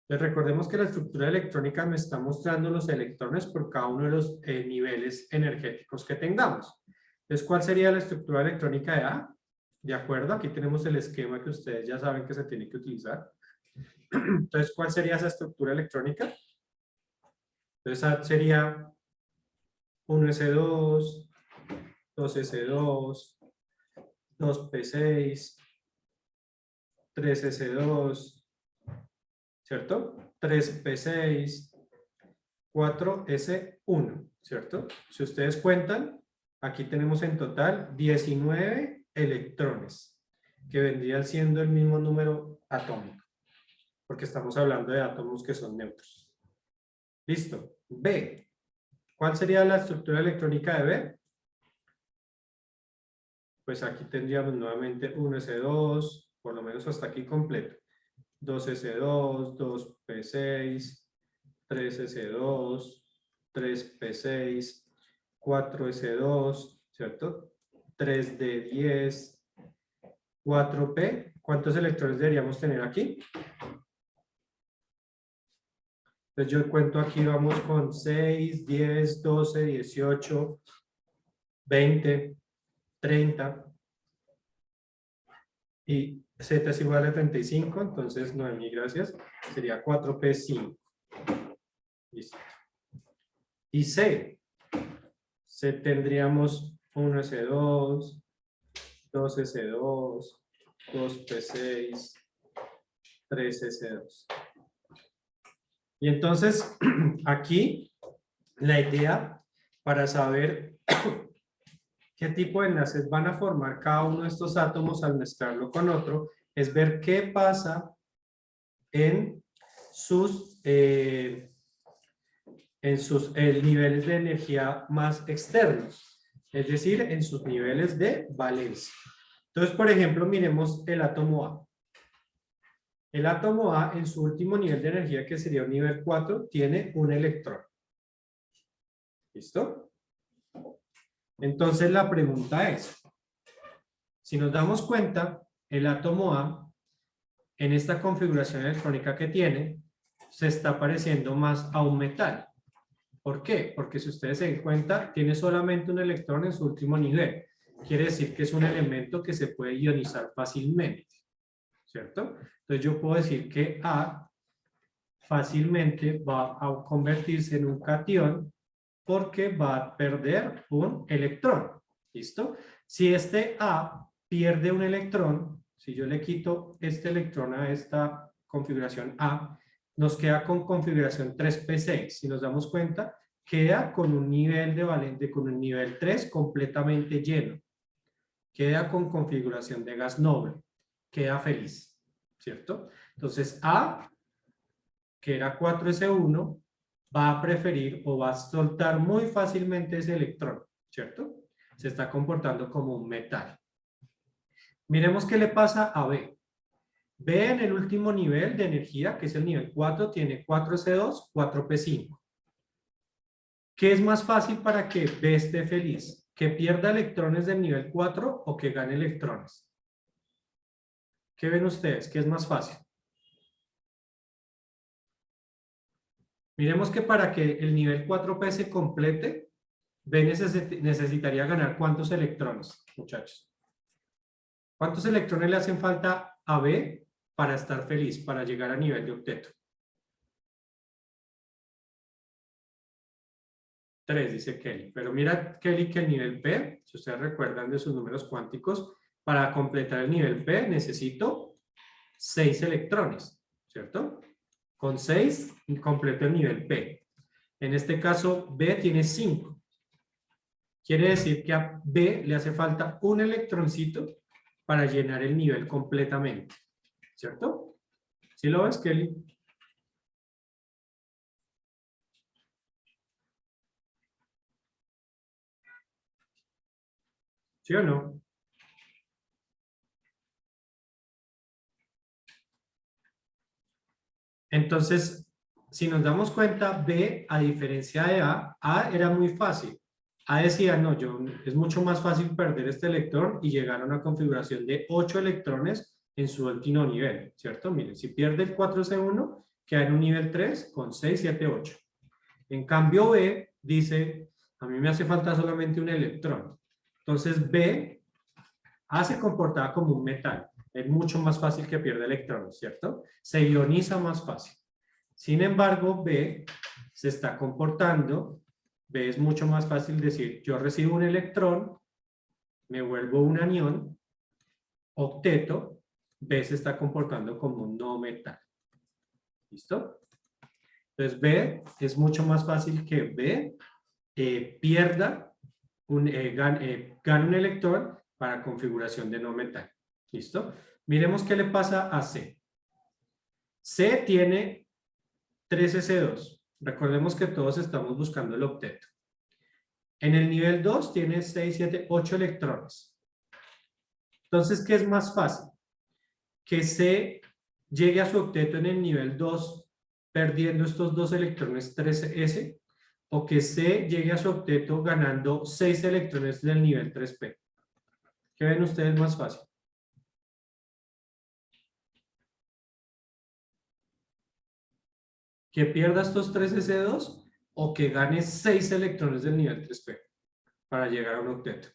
Pues recordemos que la estructura electrónica me está mostrando los electrones por cada uno de los niveles energéticos que tengamos. Entonces, ¿cuál sería la estructura electrónica de A? De acuerdo, aquí tenemos el esquema que ustedes ya saben que se tiene que utilizar. Entonces, ¿cuál sería esa estructura electrónica? Entonces, sería 1s2, 2s2, 2p6, 3s2, ¿cierto? 3p6, 4s1, ¿cierto? Si ustedes cuentan, aquí tenemos en total 19 electrones, que vendrían siendo el mismo número atómico, porque estamos hablando de átomos que son neutros. Listo. B. ¿Cuál sería la estructura electrónica de B? Pues aquí tendríamos nuevamente 1s2, por lo menos hasta aquí completo. 2s2, 2p6, 3s2, 3p6, 4s2, ¿cierto? 3d10, 4p. ¿Cuántos electrones deberíamos tener aquí? Entonces yo cuento aquí, vamos con 6, 10, 12, 18, 20, 30. Y z es igual a 35, entonces Noemí, gracias. Sería 4p5. Listo. Y C tendríamos 1s2, 2s2, 2p6, 3s2. Y entonces, aquí, la idea para saber qué tipo de enlaces van a formar cada uno de estos átomos al mezclarlo con otro, es ver qué pasa en sus niveles de energía más externos, es decir, en sus niveles de valencia. Entonces, por ejemplo, miremos el átomo A. El átomo A, en su último nivel de energía, que sería un nivel 4, tiene un electrón. ¿Listo? Entonces, la pregunta es, si nos damos cuenta, el átomo A, en esta configuración electrónica que tiene, se está pareciendo más a un metal. ¿Por qué? Porque si ustedes se dan cuenta, tiene solamente un electrón en su último nivel. Quiere decir que es un elemento que se puede ionizar fácilmente, ¿cierto? Entonces yo puedo decir que A fácilmente va a convertirse en un catión porque va a perder un electrón, ¿listo? Si este A pierde un electrón, si yo le quito este electrón a esta configuración A, nos queda con configuración 3p6. Si nos damos cuenta, queda con un nivel de valente, con un nivel 3 completamente lleno. Queda con configuración de gas noble. Queda feliz, ¿cierto? Entonces A, que era 4s1, va a preferir o va a soltar muy fácilmente ese electrón, ¿cierto? Se está comportando como un metal. Miremos qué le pasa a B. B en el último nivel de energía, que es el nivel 4, tiene 4s2, 4p5. ¿Qué es más fácil para que B esté feliz? ¿Que pierda electrones del nivel 4 o que gane electrones? ¿Qué ven ustedes? ¿Qué es más fácil? Miremos que para que el nivel 4p se complete, B necesitaría ganar ¿cuántos electrones, muchachos? ¿Cuántos electrones le hacen falta a B para estar feliz, para llegar a nivel de octeto? 3, dice Kelly. Pero mira, Kelly, que el nivel P, si ustedes recuerdan de sus números cuánticos, para completar el nivel P necesito 6 electrones, ¿cierto? Con 6 completo el nivel P. En este caso, B tiene 5. Quiere decir que a B le hace falta un electroncito para llenar el nivel completamente, ¿cierto? ¿Sí lo ves, Kelly? ¿Sí o no? Entonces, si nos damos cuenta, B, a diferencia de A era muy fácil. A decía, no, es mucho más fácil perder este electrón y llegar a una configuración de 8 electrones en su último nivel, ¿cierto? Miren, si pierde el 4C1, queda en un nivel 3 con 6, 7, 8. En cambio, B dice, a mí me hace falta solamente un electrón. Entonces, A se comportaba como un metal. Es mucho más fácil que pierda electrones, ¿cierto? Se ioniza más fácil. Sin embargo, B se está comportando, B es mucho más fácil decir, yo recibo un electrón, me vuelvo un anión, octeto, B se está comportando como un no metal. ¿Listo? Entonces, B es mucho más fácil que B pierda, gane un electrón para configuración de no metal. ¿Listo? Miremos qué le pasa a C. C tiene 3s2. Recordemos que todos estamos buscando el octeto. En el nivel 2 tiene 6, 7, 8 electrones. Entonces, ¿qué es más fácil? Que C llegue a su octeto en el nivel 2 perdiendo estos 2 electrones 3s, o que C llegue a su octeto ganando 6 electrones del nivel 3p. ¿Qué ven ustedes más fácil? Que pierda estos 3s2 o que gane 6 electrones del nivel 3p para llegar a un octeto.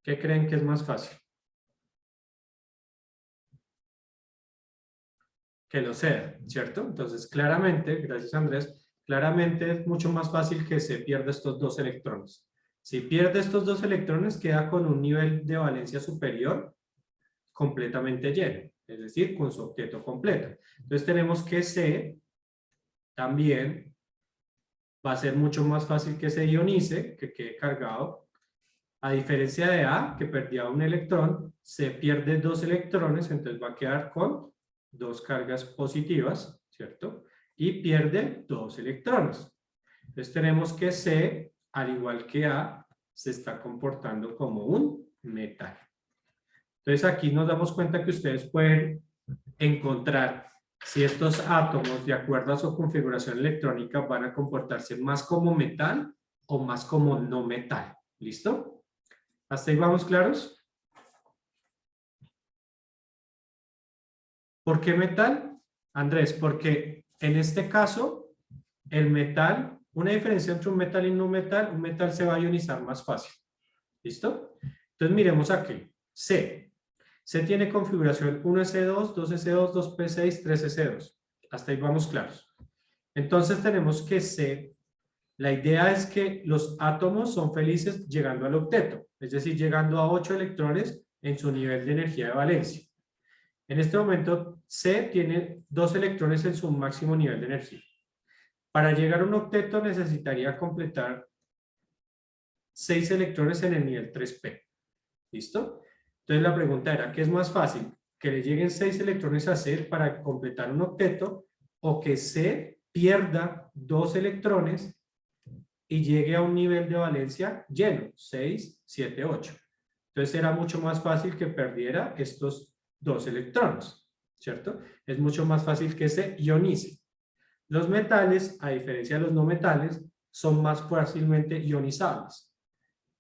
¿Qué creen que es más fácil? Que lo sea, ¿cierto? Entonces, claramente, gracias Andrés, claramente es mucho más fácil que se pierda estos 2 electrones. Si pierde estos 2 electrones, queda con un nivel de valencia superior completamente lleno, es decir, con su octeto completo. Entonces tenemos que C también va a ser mucho más fácil que se ionice, que quede cargado. A diferencia de A, que perdía un electrón, se pierde 2 electrones, entonces va a quedar con 2 cargas positivas, ¿cierto? Y pierde 2 electrones. Entonces tenemos que C, al igual que A, se está comportando como un metal. Entonces aquí nos damos cuenta que ustedes pueden encontrar si estos átomos, de acuerdo a su configuración electrónica, van a comportarse más como metal o más como no metal. ¿Listo? ¿Hasta ahí vamos claros? ¿Por qué metal? Andrés, porque en este caso, el metal, una diferencia entre un metal y un metal se va a ionizar más fácil. ¿Listo? Entonces miremos aquí. C. C tiene configuración 1s2, 2s2, 2p6, 3s2. Hasta ahí vamos claros. Entonces tenemos que C, la idea es que los átomos son felices llegando al octeto, es decir, llegando a 8 electrones en su nivel de energía de valencia. En este momento, C tiene 2 electrones en su máximo nivel de energía. Para llegar a un octeto necesitaría completar 6 electrones en el nivel 3p. ¿Listo? Entonces la pregunta era, ¿qué es más fácil? ¿Que le lleguen 6 electrones a C para completar un octeto o que C pierda 2 electrones y llegue a un nivel de valencia lleno, 6, 7, 8? Entonces era mucho más fácil que perdiera estos 2 electrones, ¿cierto? Es mucho más fácil que se ionice. Los metales, a diferencia de los no metales, son más fácilmente ionizables.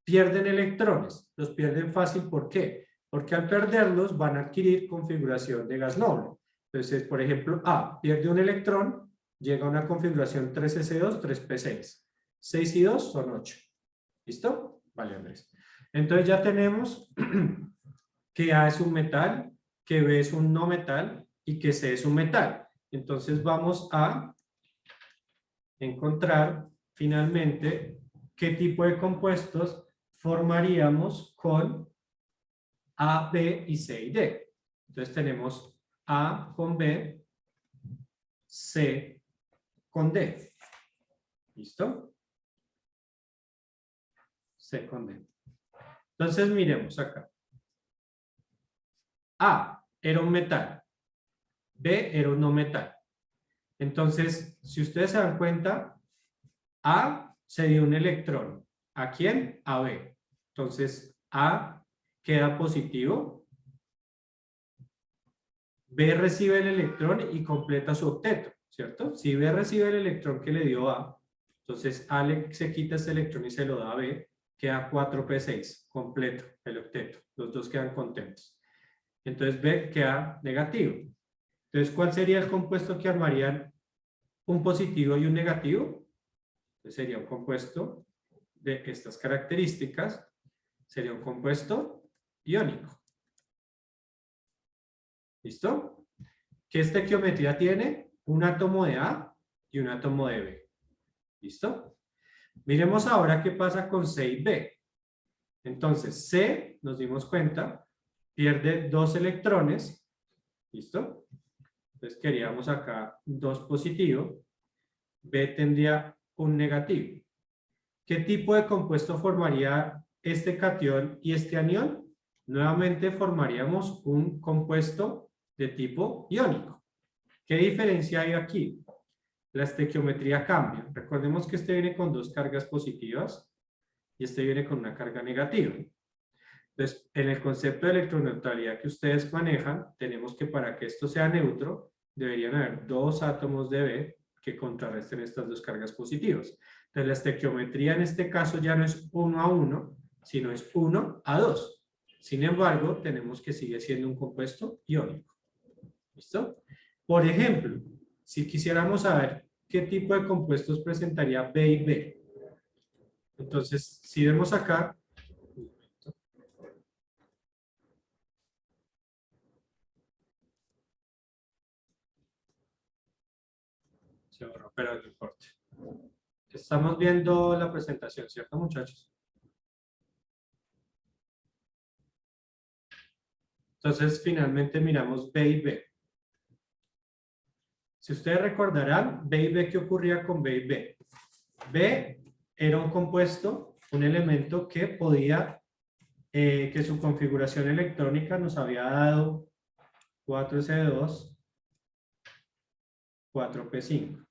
Pierden electrones, los pierden fácil, ¿por qué? Porque al perderlos van a adquirir configuración de gas noble. Entonces, por ejemplo, A pierde un electrón, llega a una configuración 3s2, 3p6. 6 y 2 son 8. ¿Listo? Vale, Andrés. Entonces ya tenemos que A es un metal, que B es un no metal y que C es un metal. Entonces vamos a encontrar finalmente qué tipo de compuestos formaríamos con A, B y C y D. Entonces tenemos A con B, C con D. ¿Listo? C con D. Entonces miremos acá. A era un metal, B era un no metal. Entonces, si ustedes se dan cuenta, A se dio un electrón. ¿A quién? A B. Entonces, A queda positivo. B recibe el electrón y completa su octeto, ¿cierto? Si B recibe el electrón que le dio A, entonces A se quita este electrón y se lo da a B, queda 4p6, completo el octeto. Los dos quedan contentos. Entonces B queda negativo. Entonces, ¿cuál sería el compuesto que armarían un positivo y un negativo? Entonces, sería un compuesto de estas características. Sería un compuesto iónico. ¿Listo? ¿Qué estequiometría tiene? Un átomo de A y un átomo de B. ¿Listo? Miremos ahora qué pasa con C y B. Entonces, C, nos dimos cuenta, pierde 2 electrones. ¿Listo? Entonces, queríamos acá 2 positivo. B tendría un negativo. ¿Qué tipo de compuesto formaría este catión y este anión? Nuevamente formaríamos un compuesto de tipo iónico. ¿Qué diferencia hay aquí? La estequiometría cambia. Recordemos que este viene con 2 cargas positivas y este viene con una carga negativa. Entonces, en el concepto de electroneutralidad que ustedes manejan, tenemos que para que esto sea neutro, deberían haber 2 átomos de B que contrarresten estas 2 cargas positivas. Entonces, la estequiometría en este caso ya no es 1 a 1, sino es 1 a 2. Sin embargo, tenemos que sigue siendo un compuesto iónico. ¿Listo? Por ejemplo, si quisiéramos saber qué tipo de compuestos presentaría B y B. Entonces, si vemos acá, se borró, pero no importa. Estamos viendo la presentación, ¿cierto, muchachos? Entonces, finalmente miramos B y B. Si ustedes recordarán, B y B, ¿qué ocurría con B y B? B era un compuesto, un elemento que podía, que su configuración electrónica nos había dado 4s2, 4p5.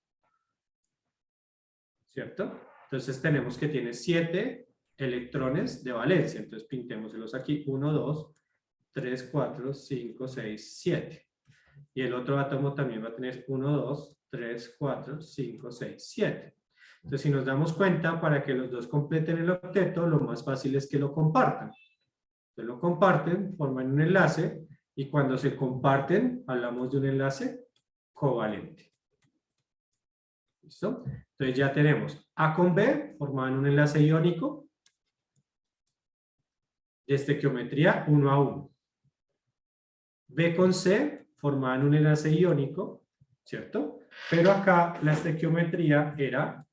¿Cierto? Entonces tenemos que tiene 7 electrones de valencia. Entonces pintémoselos aquí. 1, 2, 3, 4, 5, 6, 7. Y el otro átomo también va a tener 1, 2, 3, 4, 5, 6, 7. Entonces, si nos damos cuenta, para que los dos completen el octeto, lo más fácil es que lo compartan. Entonces lo comparten, forman un enlace, y cuando se comparten, hablamos de un enlace covalente. ¿Listo? Entonces ya tenemos A con B, forman un enlace iónico de estequiometría 1 a 1. B con C forman un enlace iónico, ¿cierto? Pero acá la estequiometría era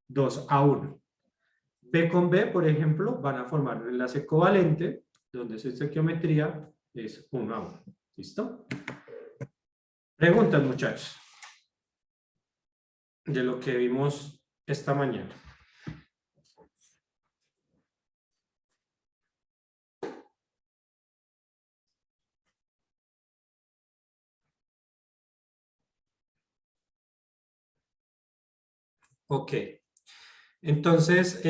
2 a 1. B con B, por ejemplo, van a formar un enlace covalente, donde su estequiometría es 1 a 1. ¿Listo? Preguntas, muchachos, de lo que vimos esta mañana. Ok. Entonces,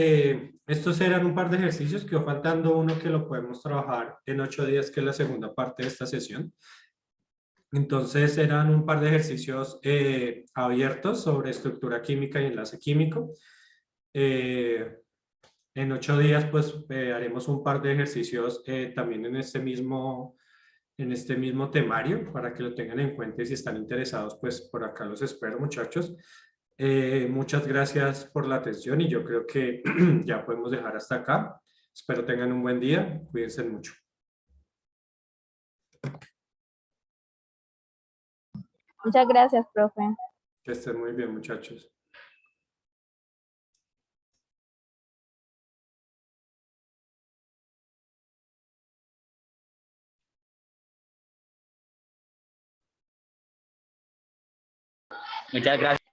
estos eran un par de ejercicios, quedó faltando uno que lo podemos trabajar en 8 días, que es la segunda parte de esta sesión. Entonces, eran un par de ejercicios abiertos sobre estructura química y enlace químico. En 8 días, pues, haremos un par de ejercicios también en este mismo en este mismo temario para que lo tengan en cuenta y si están interesados, pues por acá los espero, muchachos. Muchas gracias por la atención y yo creo que ya podemos dejar hasta acá. Espero tengan un buen día. Cuídense mucho. Muchas gracias, profe. Que estén muy bien, muchachos. Muchas gracias.